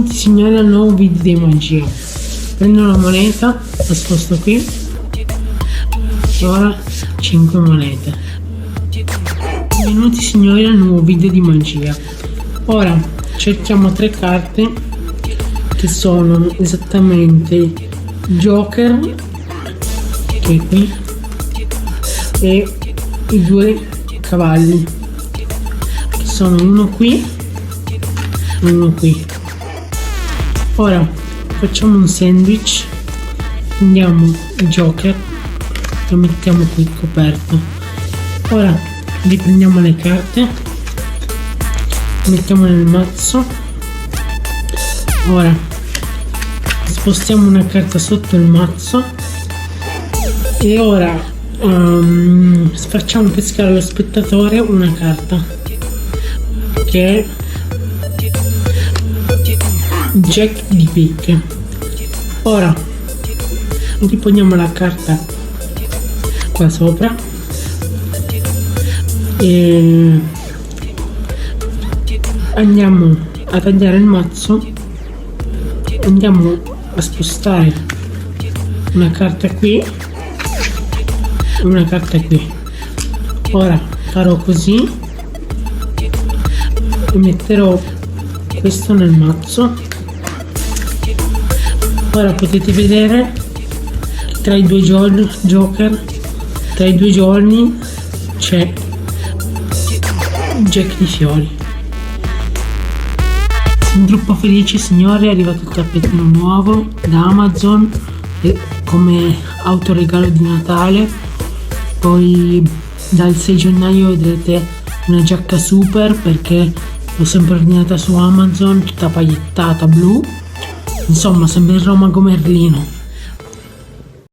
Benvenuti signori al nuovo video di magia. Prendo una moneta, la sposto qui. Ora 5 monete. Benvenuti signori al nuovo video di magia. Ora cerchiamo 3 carte che sono esattamente Joker, che è qui, e i 2 cavalli, che sono uno qui e uno qui. Ora facciamo un sandwich, prendiamo il Joker, lo mettiamo qui coperto. Ora riprendiamo le carte, lo mettiamo nel mazzo. Ora spostiamo una carta sotto il mazzo e ora facciamo pescare allo spettatore una carta che è Jack di picche. Ora riponiamo la carta qua sopra e andiamo a tagliare il mazzo, andiamo a spostare una carta qui e una carta qui. Ora farò così e metterò questo nel mazzo. Ora potete vedere tra i 2 Joker, tra i 2 giorni c'è Jack di fiori. Sono troppo felice signori, è arrivato il tappetino nuovo da Amazon come autoregalo di Natale. Poi dal 6 gennaio vedrete una giacca super perché l'ho sempre ordinata su Amazon, tutta paillettata blu. Insomma, sembra il Romago Merlino.